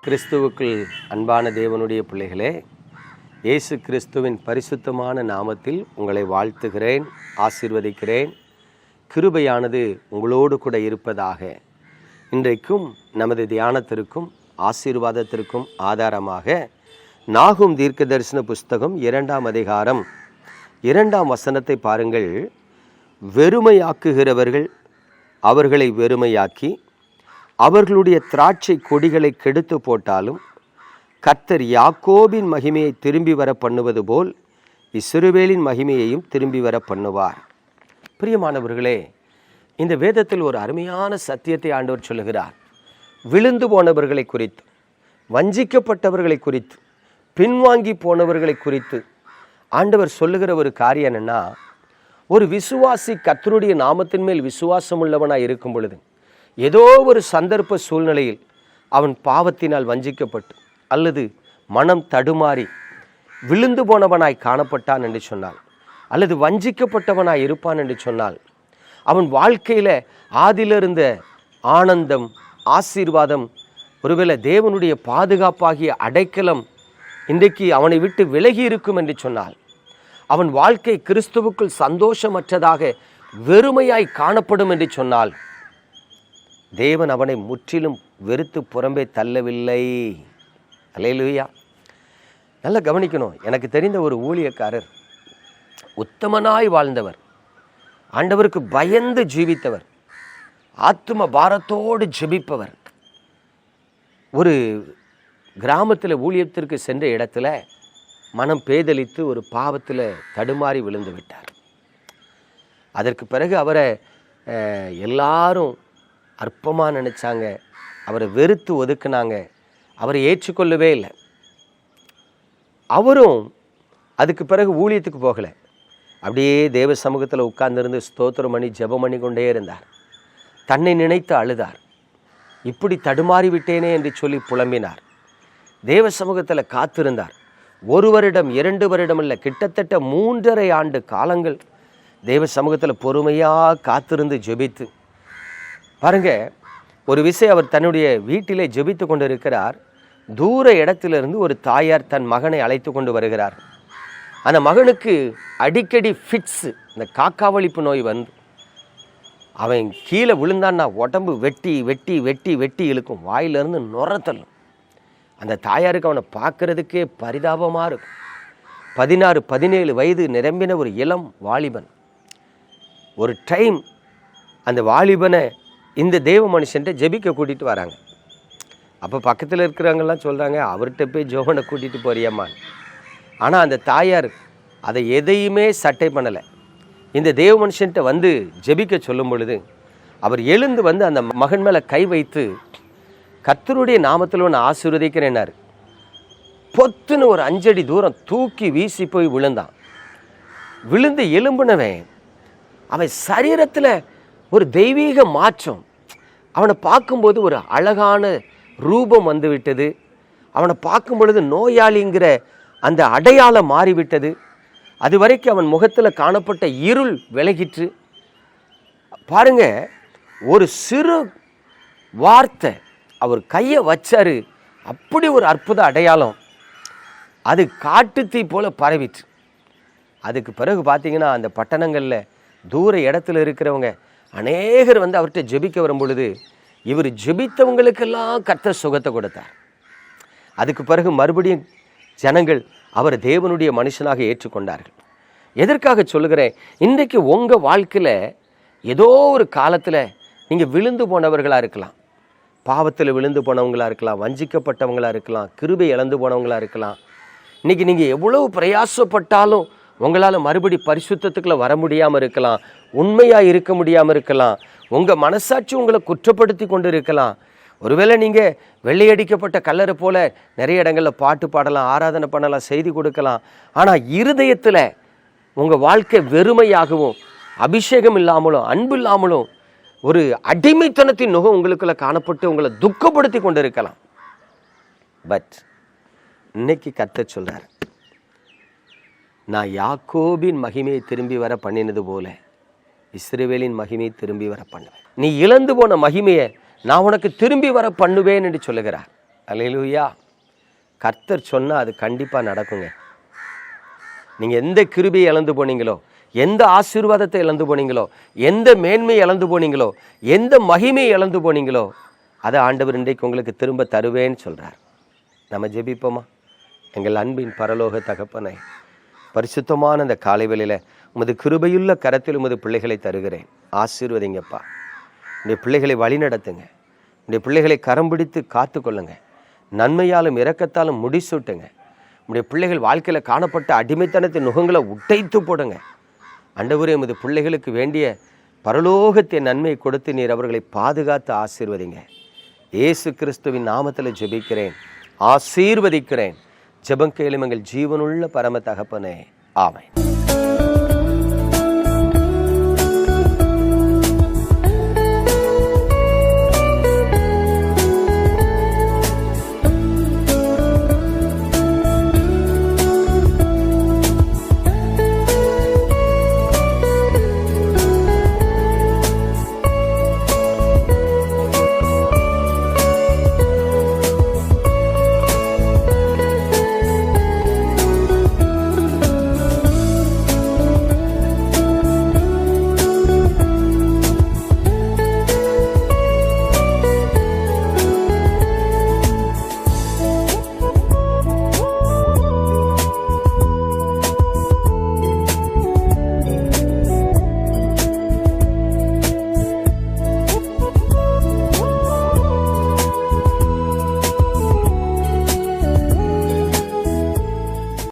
கிறிஸ்துவுக்குள் அன்பான தேவனுடைய பிள்ளைகளே, இயேசு கிறிஸ்துவின் பரிசுத்தமான நாமத்தில் உங்களை வாழ்த்துகிறேன், ஆசீர்வதிக்கிறேன். கிருபையானது உங்களோடு கூட இருப்பதாக. இன்றைக்கும் நமது தியானத்திற்கும் ஆசீர்வாதத்திற்கும் ஆதாரமாக நாகும் தீர்க்க தரிசன புஸ்தகம் 2ஆம் அதிகாரம் 2ஆம் வசனத்தை பாருங்கள். வெறுமையாக்குகிறவர்கள் அவர்களை வெறுமையாக்கி அவர்களுடைய திராட்சை கொடிகளை கெடுத்து போட்டாலும் கர்த்தர் யாக்கோபின் மகிமையை திரும்பி வர பண்ணுவது போல் இஸ்ரவேலின் மகிமையையும் திரும்பி வர பண்ணுவார். பிரியமானவர்களே, இந்த வேதத்தில் ஒரு அருமையான சத்தியத்தை ஆண்டவர் சொல்லுகிறார். விழுந்து போனவர்களை குறித்து, வஞ்சிக்கப்பட்டவர்களை குறித்து, பின்வாங்கி போனவர்களை குறித்து ஆண்டவர் சொல்லுகிற ஒரு காரியம் என்னன்னா, ஒரு விசுவாசி கர்த்தருடைய நாமத்தின் மேல் விசுவாசம் உள்ளவனாய் இருக்கும் பொழுது ஏதோ ஒரு சந்தர்ப்ப சூழ்நிலையில் அவன் பாவத்தினால் வஞ்சிக்கப்பட்டு அல்லது மனம் தடுமாறி விழுந்து போனவனாய் காணப்பட்டான் என்று சொன்னால், அல்லது வஞ்சிக்கப்பட்டவனாய் இருப்பான் என்று சொன்னால், அவன் வாழ்க்கையில் ஆதிலிருந்த ஆனந்தம், ஆசீர்வாதம், ஒருவேளை தேவனுடைய பாதுகாப்பாகிய அடைக்கலம் இன்றைக்கு அவனை விட்டு விலகி இருக்கும் என்று சொன்னால், அவன் வாழ்க்கை கிறிஸ்துவுக்குள் சந்தோஷமற்றதாக வெறுமையாய் காணப்படும் என்று சொன்னால், தேவன் அவனை முற்றிலும் வெறுத்து புறம்பே தள்ளவில்லை. அல்லேலூயா. நல்லா கவனிக்கணும். எனக்கு தெரிந்த ஒரு ஊழியக்காரர், உத்தமனாய் வாழ்ந்தவர், ஆண்டவருக்கு பயந்து ஜீவித்தவர், ஆத்தும பாரத்தோடு ஜெபிப்பவர், ஒரு கிராமத்தில் ஊழியத்திற்கு சென்ற இடத்துல மனம் பேதலித்து ஒரு பாவத்தில் தடுமாறி விழுந்து விட்டார். அதற்கு பிறகு அவரை எல்லாரும் அற்பமாக நினச்சாங்க, அவரை வெறுத்து ஒதுக்குனாங்க, அவரை ஏற்றுக்கொள்ளவே இல்லை. அவரும் அதுக்கு பிறகு ஊழியத்துக்கு போகலை. அப்படியே தேவ சமூகத்தில் உட்கார்ந்திருந்து ஸ்தோத்திரம் பண்ணி ஜெபம் பண்ணி கொண்டே இருந்தார். தன்னை நினைத்து அழுதார். இப்படி தடுமாறி விட்டேனே என்று சொல்லி புலம்பினார். தேவ சமூகத்தில் காத்திருந்தார். 1 வருடம் 2 வருடம் இல்லை, கிட்டத்தட்ட 3.5 ஆண்டு காலங்கள் தேவ சமூகத்தில் பொறுமையாக காத்திருந்து ஜெபித்து பாருங்க. ஒரு விஷயம், அவர் தன்னுடைய வீட்டிலே ஜெபித்து கொண்டு இருக்கிறார். தூர இடத்திலிருந்து ஒரு தாயார் தன் மகனை அழைத்து கொண்டு வருகிறார். அந்த மகனுக்கு அடிக்கடி ஃபிட்ஸு, இந்த காக்காவளிப்பு நோய் வந்து அவன் கீழே விழுந்தான்னா உடம்பு வெட்டி வெட்டி வெட்டி வெட்டி இழுக்கும், வாயிலிருந்து நுரத்தள்ளும். அந்த தாயாருக்கு அவனை பார்க்கறதுக்கே பரிதாபமாக இருக்கும். 16-17 வயது நிரம்பின ஒரு இளம் வாலிபன். ஒரு டைம் அந்த வாலிபனை இந்த தேவ மனுஷன்ட்ட ஜெபிக்க கூட்டிகிட்டு வராங்க. அப்போ பக்கத்தில் இருக்கிறவங்கெல்லாம் சொல்கிறாங்க, அவர்கிட்ட போய் ஜோவனை கூட்டிகிட்டு போறியம்மா. ஆனால் அந்த தாயார் அதை எதையுமே சட்டை பண்ணலை. இந்த தேவ மனுஷன்ட்ட வந்து ஜெபிக்க சொல்லும் பொழுது அவர் எழுந்து வந்து அந்த மகன் மேலே கை வைத்து, கர்த்தருடைய நாமத்தில் ஒன்று ஆசீர்வதிக்கிறேன்னார். பொத்துன்னு ஒரு 5 அடி தூரம் தூக்கி வீசி போய் விழுந்தான். விழுந்து எலும்புனவன் அவன் சரீரத்தில் ஒரு தெய்வீக மாற்றம். அவனை பார்க்கும்போது ஒரு அழகான ரூபம் வந்து விட்டது. அவனை பார்க்கும் பொழுது நோயாளிங்கிற அந்த அடையாளம் மாறிவிட்டது. அது வரைக்கும் அவன் முகத்தில் காணப்பட்ட இருள் விலகிற்று. பாருங்க, ஒரு சிறு வார்த்தை அவர் கையை வச்சாரு, அப்படி ஒரு அற்புத அடையாளம். அது காட்டுத்தீ போல பரவிற்று. அதுக்கு பிறகு பார்த்தீங்கன்னா, அந்த பட்டணங்களில் தூர இடத்துல இருக்கிறவங்க அநேகர் வந்து அவர்கிட்ட ஜெபிக்க வரும் பொழுது இவர் ஜெபித்தவங்களுக்கெல்லாம் கர்த்தர் சுகத்தை கொடுத்தார். அதுக்கு பிறகு மறுபடியும் ஜனங்கள் அவர் தேவனுடைய மனுஷனாக ஏற்றுக்கொண்டார்கள். எதற்காக சொல்லுகிறேன், இன்றைக்கு உங்கள் வாழ்க்கையில் ஏதோ ஒரு காலத்தில் நீங்கள் விழுந்து போனவர்களாக இருக்கலாம், பாவத்தில் விழுந்து போனவங்களாக இருக்கலாம், வஞ்சிக்கப்பட்டவங்களாக இருக்கலாம், கிருபை இழந்து போனவங்களாக இருக்கலாம். இன்றைக்கி நீங்கள் எவ்வளவு பிரயாசப்பட்டாலும் உங்களால் மறுபடி பரிசுத்தத்துக்குள்ளே வர முடியாமல் இருக்கலாம், உண்மையாக இருக்க முடியாமல் இருக்கலாம், உங்கள் மனசாட்சி உங்களை குற்றப்படுத்தி கொண்டு இருக்கலாம். ஒருவேளை நீங்கள் வெள்ளையடிக்கப்பட்ட கல்லறை போல் நிறைய இடங்களில் பாட்டு பாடலாம், ஆராதனை பண்ணலாம், செய்தி கொடுக்கலாம். ஆனால் இருதயத்தில் உங்கள் வாழ்க்கை வெறுமையாகவும் அபிஷேகம் இல்லாமலும் அன்பு இல்லாமலும் ஒரு அடிமைத்தனத்தின் நுகம் உங்களுக்குள்ள காணப்பட்டு உங்களை துக்கப்படுத்தி கொண்டு இருக்கலாம். பட் இன்னைக்கு கர்த்தர் சொல்றார், நான் யாக்கோபின் மகிமையை திரும்பி வர பண்ணினது போல இஸ்ரவேலின் மகிமையை திரும்பி வர பண்ணுவேன். நீ இழந்து போன மகிமையை நான் உனக்கு திரும்பி வர பண்ணுவேன் என்று சொல்லுகிறார். அல்லேலூயா. கர்த்தர் சொன்னால் அது கண்டிப்பாக நடக்குங்க. நீங்கள் எந்த கிருபையை இழந்து போனீங்களோ, எந்த ஆசீர்வாதத்தை இழந்து போனீங்களோ, எந்த மேன்மையை இழந்து போனீங்களோ, எந்த மகிமையை இழந்து போனீங்களோ, அதை ஆண்டவர் இன்றைக்கு உங்களுக்கு திரும்ப தருவேன்னு சொல்கிறார். நம்ம ஜெபிப்போமா? எங்கள் அன்பின் பரலோக தகப்பனே, பரிசுத்தமான இந்த காலை வேளையில் உமது கிருபையுள்ள கரத்தில் உமது பிள்ளைகளை தருகிறேன். ஆசீர்வதிங்கப்பா. உடைய பிள்ளைகளை வழி நடத்துங்க. உடைய பிள்ளைகளை கரம் பிடித்து காத்து கொள்ளுங்க. நன்மையாலும் இரக்கத்தாலும் முடிசூட்டுங்க. உடைய பிள்ளைகள் வாழ்க்கையில் காணப்பட்ட அடிமைத்தனத்தின் நுகங்களை உடைத்து போடுங்க. ஆண்டவரே, உமது பிள்ளைகளுக்கு வேண்டிய பரலோகத்தின் நன்மையை கொடுத்து நீர் அவர்களை பாதுகாத்து ஆசீர்வதிங்க. இயேசு கிறிஸ்துவின் நாமத்தில் ஜெபிக்கிறேன், ஆசீர்வதிக்கிறேன். ஜெபம் கேளும் எங்கள் ஜீவனுள்ள பரம தகப்பனே. ஆமென்.